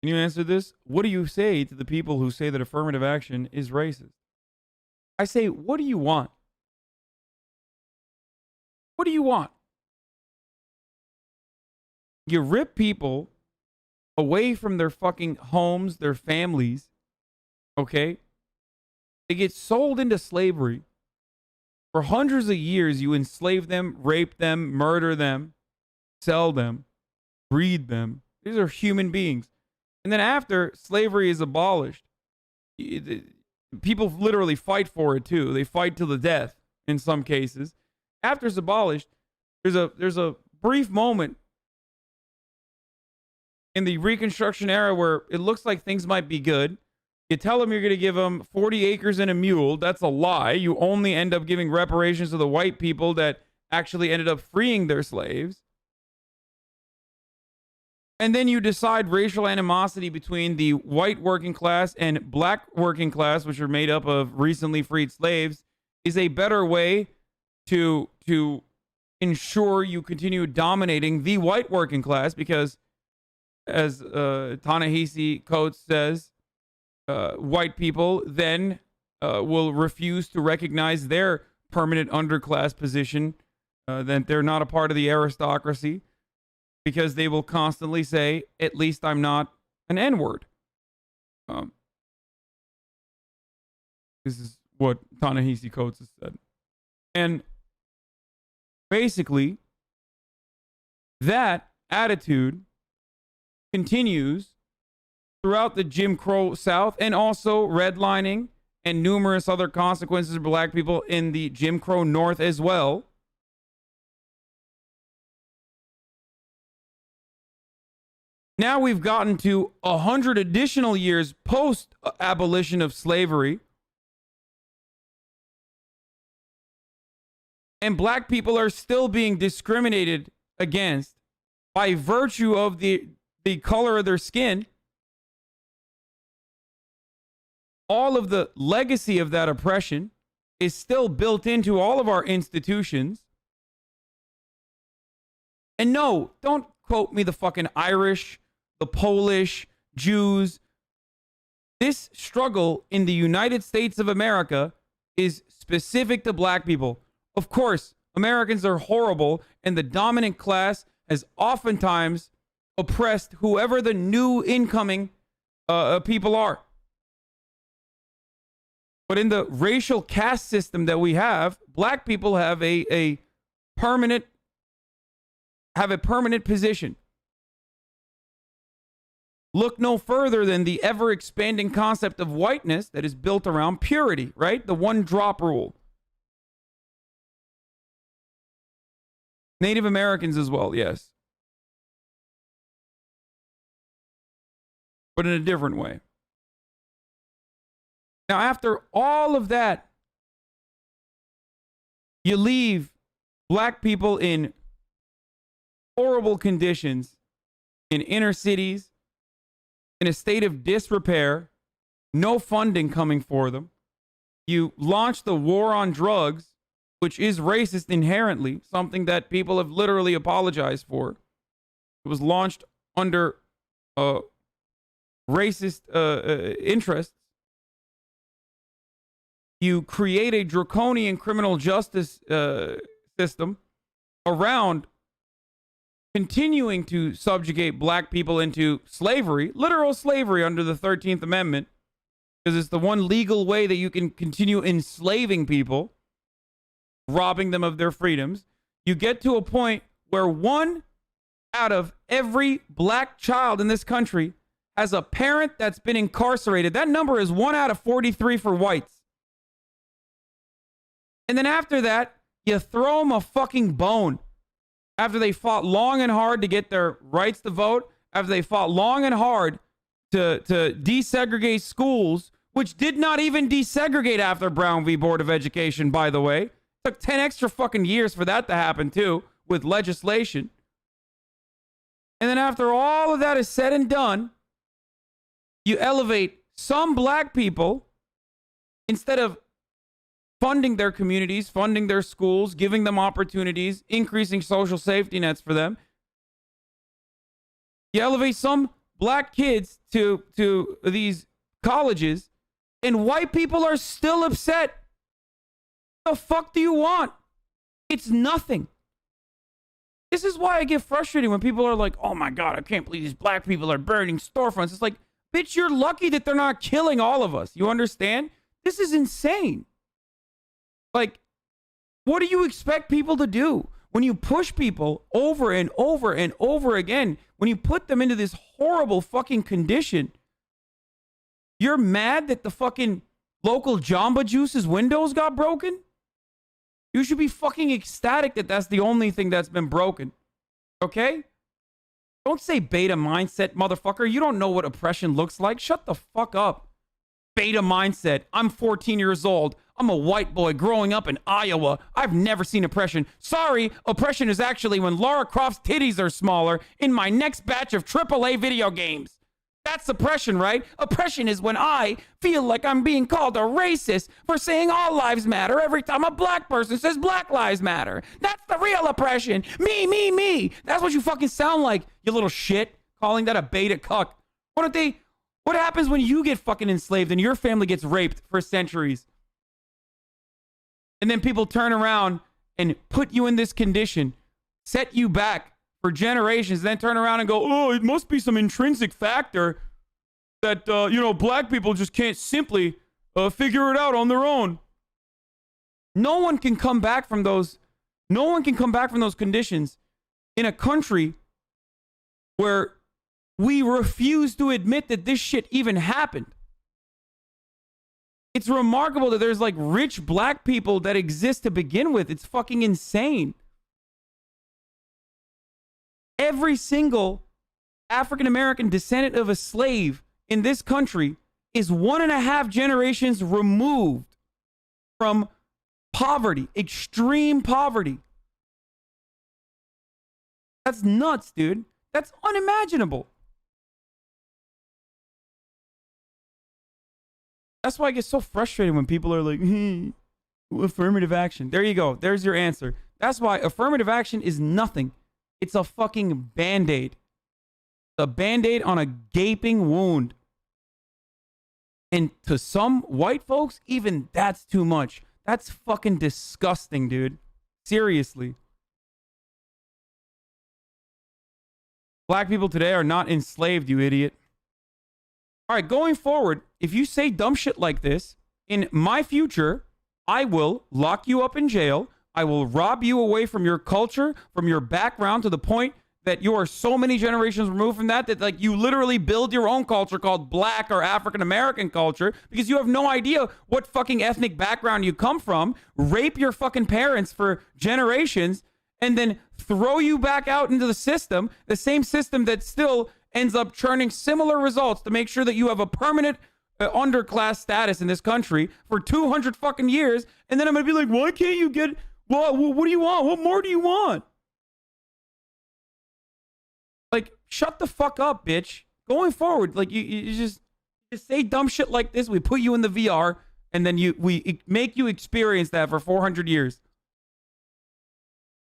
Can you answer this? What do you say to the people who say that affirmative action is racist? I say, what do you want? What do you want? You rip people away from their fucking homes, their families, okay? They get sold into slavery. For hundreds of years, you enslave them, rape them, murder them, sell them, breed them. These are human beings. And then after slavery is abolished, people literally fight for it too. They fight to the death in some cases. After it's abolished, there's a brief moment in the Reconstruction era where it looks like things might be good. You tell them you're going to give them 40 acres and a mule. That's a lie. You only end up giving reparations to the white people that actually ended up freeing their slaves. And then you decide racial animosity between the white working class and black working class, which are made up of recently freed slaves, is a better way to ensure you continue dominating the white working class, because as Ta-Nehisi Coates says, white people then will refuse to recognize their permanent underclass position, that they're not a part of the aristocracy, because they will constantly say, at least I'm not an N-word. This is what Ta-Nehisi Coates has said. And basically, that attitude continues throughout the Jim Crow South, and also redlining and numerous other consequences of black people in the Jim Crow North as well. Now we've gotten to 100 additional years post-abolition of slavery, and black people are still being discriminated against by virtue of the color of their skin. All of the legacy of that oppression is still built into all of our institutions. And no, don't quote me the fucking Irish, the Polish, Jews. This struggle in the United States of America is specific to black people. Of course, Americans are horrible, and the dominant class has oftentimes oppressed whoever the new incoming people are. But in the racial caste system that we have, black people have a permanent position. Look no further than the ever-expanding concept of whiteness that is built around purity, right? The one-drop rule. Native Americans as well, yes. But in a different way. Now, after all of that, you leave black people in horrible conditions in inner cities, in a state of disrepair, no funding coming for them. You launch the war on drugs, which is racist inherently, something that people have literally apologized for. It was launched under racist interests. You create a draconian criminal justice system around continuing to subjugate black people into slavery, literal slavery under the 13th Amendment, because it's the one legal way that you can continue enslaving people, robbing them of their freedoms. You get to a point where 1 out of every black child in this country has a parent that's been incarcerated. That number is 1 out of 43 for whites. And then after that, you throw them a fucking bone. After they fought long and hard to get their rights to vote, after they fought long and hard to desegregate schools, which did not even desegregate after Brown v. Board of Education, by the way. It took 10 extra fucking years for that to happen, too, with legislation. And then after all of that is said and done, you elevate some black people, instead of funding their communities, funding their schools, giving them opportunities, increasing social safety nets for them. You elevate some black kids to these colleges, and white people are still upset. What the fuck do you want? It's nothing. This is why I get frustrated when people are like, oh my God, I can't believe these black people are burning storefronts. It's like, bitch, you're lucky that they're not killing all of us. You understand? This is insane. Like, what do you expect people to do? When you push people over and over and over again, when you put them into this horrible fucking condition, you're mad that the fucking local Jamba Juice's windows got broken? You should be fucking ecstatic that that's the only thing that's been broken. Okay? Don't say beta mindset, motherfucker. You don't know what oppression looks like. Shut the fuck up. Beta mindset. I'm 14 years old. I'm a white boy growing up in Iowa. I've never seen oppression. Sorry, oppression is actually when Lara Croft's titties are smaller in my next batch of AAA video games. That's oppression, right? Oppression is when I feel like I'm being called a racist for saying all lives matter every time a black person says Black Lives Matter. That's the real oppression. Me, me, me. That's what you fucking sound like, you little shit. Calling that a beta cuck. What happens when you get fucking enslaved and your family gets raped for centuries? And then people turn around and put you in this condition, set you back for generations, then turn around and go, oh, it must be some intrinsic factor that, black people just can't simply figure it out on their own. No one can come back from those. No one can come back from those conditions in a country where we refuse to admit that this shit even happened. It's remarkable that there's like rich black people that exist to begin with. It's fucking insane. Every single African-American descendant of a slave in this country is 1.5 generations removed from poverty, extreme poverty. That's nuts, dude. That's unimaginable. That's why I get so frustrated when people are like, affirmative action. There you go. There's your answer. That's why affirmative action is nothing. It's a fucking Band-Aid. A Band-Aid on a gaping wound. And to some white folks, even that's too much. That's fucking disgusting, dude. Seriously. Black people today are not enslaved, you idiot. All right, going forward, if you say dumb shit like this, in my future, I will lock you up in jail. I will rob you away from your culture, from your background, to the point that you are so many generations removed from that like you literally build your own culture called black or African American culture because you have no idea what fucking ethnic background you come from, rape your fucking parents for generations, and then throw you back out into the system, the same system that still ends up churning similar results to make sure that you have a permanent underclass status in this country for 200 fucking years. And then I'm going to be like, why can't you get, what do you want? What more do you want? Like, shut the fuck up, bitch. Going forward, like you just say dumb shit like this. We put you in the VR and then we make you experience that for 400 years.